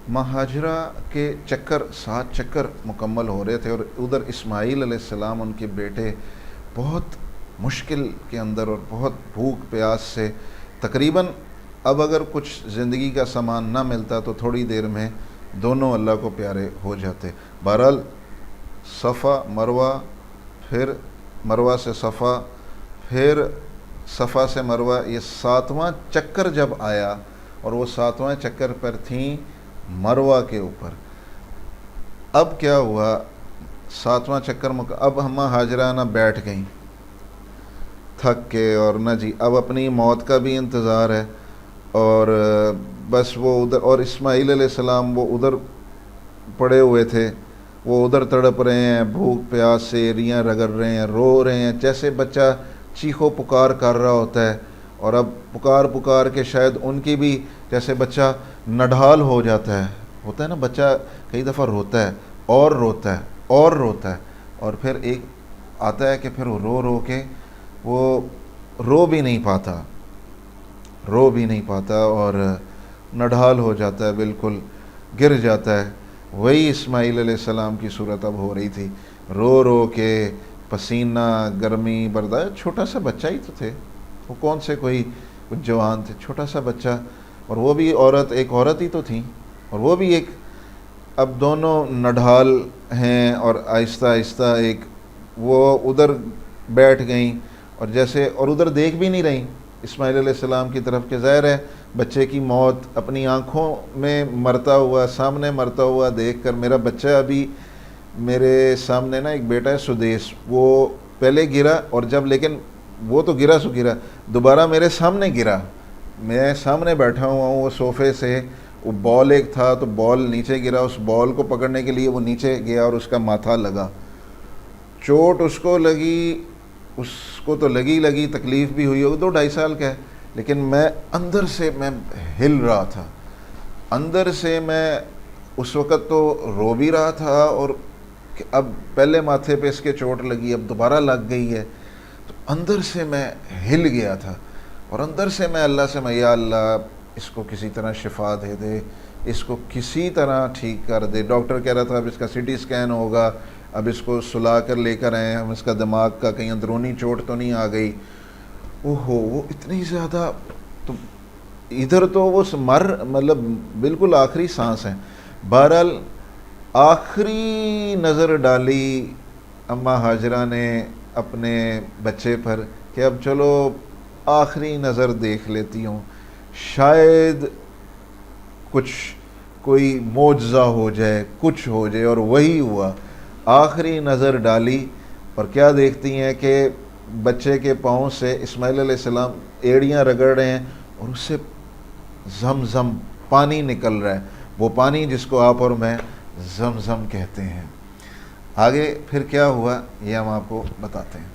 ماں ہاجرہ کے چکر 7 چکر مکمل ہو رہے تھے، اور ادھر اسماعیل علیہ السلام ان کے بیٹے بہت مشکل کے اندر اور بہت بھوک پیاس سے، تقریباً اب اگر کچھ زندگی کا سامان نہ ملتا تو تھوڑی دیر میں دونوں اللہ کو پیارے ہو جاتے۔ بہرحال صفا مروہ، پھر مروہ سے صفا، پھر صفا سے مروہ، یہ 7واں چکر جب آیا، اور وہ 7واں چکر پر تھیں مروہ کے اوپر۔ اب کیا ہوا، 7واں چکر اب ہمہ ہاجرہ نہ بیٹھ گئیں تھک کے، اور نہ جی اب اپنی موت کا بھی انتظار ہے، اور بس وہ ادھر، اور اسماعیل علیہ السلام وہ ادھر پڑے ہوئے تھے، وہ ادھر تڑپ رہے ہیں، بھوک پیاس سے ایڑیاں رگڑ رہے ہیں، رو رہے ہیں جیسے بچہ چیخو پکار کر رہا ہوتا ہے، اور اب پکار پکار کے شاید ان کی بھی جیسے بچہ نڈھال ہو جاتا ہے، ہوتا ہے نا بچہ کئی دفعہ روتا ہے اور روتا ہے اور روتا ہے، اور پھر ایک آتا ہے کہ پھر وہ رو رو کے وہ رو بھی نہیں پاتا اور نڈھال ہو جاتا ہے، بالکل گر جاتا ہے۔ وہی اسماعیل علیہ السلام کی صورت اب ہو رہی تھی، رو رو کے پسینہ گرمی برداشت، چھوٹا سا بچہ ہی تو تھے وہ، کون سے کوئی جوان تھے، چھوٹا سا بچہ، اور وہ بھی عورت، ایک عورت ہی تو تھیں، اور وہ بھی ایک، اب دونوں نڈھال ہیں، اور آہستہ آہستہ ایک وہ ادھر بیٹھ گئیں، اور جیسے اور ادھر دیکھ بھی نہیں رہیں اسماعیل علیہ السلام کی طرف، کہ ظاہر ہے بچے کی موت اپنی آنکھوں میں مرتا ہوا، سامنے مرتا ہوا دیکھ کر، میرا بچہ ابھی میرے سامنے نا ایک بیٹا ہے سدیش، وہ پہلے گرا، اور جب لیکن وہ تو گرا سو گرا، دوبارہ میرے سامنے گرا، میں سامنے بیٹھا ہوا ہوں وہ صوفے سے، وہ بال ایک تھا تو بال نیچے گرا، اس بال کو پکڑنے کے لیے وہ نیچے گیا اور اس کا ماتھا لگا، چوٹ اس کو لگی، اس کو تو لگی تکلیف بھی ہوئی ہوگی، 2-2.5 سال کا ہے، لیکن میں اندر سے میں ہل رہا تھا، اندر سے میں اس وقت تو رو بھی رہا تھا، اور کہ اب پہلے ماتھے پہ اس کے چوٹ لگی، اب دوبارہ لگ گئی ہے، تو اندر سے میں ہل گیا تھا، اور اندر سے میں اللہ سے یا اللہ اس کو کسی طرح شفا دے دے، اس کو کسی طرح ٹھیک کر دے۔ ڈاکٹر کہہ رہا تھا اب اس کا CT اسکین ہوگا، اب اس کو سلا کر لے کر آئے ہم، اس کا دماغ کا کہیں اندرونی چوٹ تو نہیں آ گئی۔ اوہو، وہ اتنی زیادہ، تو ادھر تو وہ مطلب بالکل آخری سانس ہے۔ بہرحال آخری نظر ڈالی اماں ہاجرہ نے اپنے بچے پر کہ اب چلو آخری نظر دیکھ لیتی ہوں، شاید کوئی معجزہ ہو جائے، کچھ ہو جائے، اور وہی ہوا۔ آخری نظر ڈالی اور کیا دیکھتی ہیں کہ بچے کے پاؤں سے اسماعیل علیہ السلام ایڑیاں رگڑ رہے ہیں، اور اس سے زمزم پانی نکل رہا ہے، وہ پانی جس کو آپ اور میں زمزم کہتے ہیں۔ آگے پھر کیا ہوا یہ ہم آپ کو بتاتے ہیں۔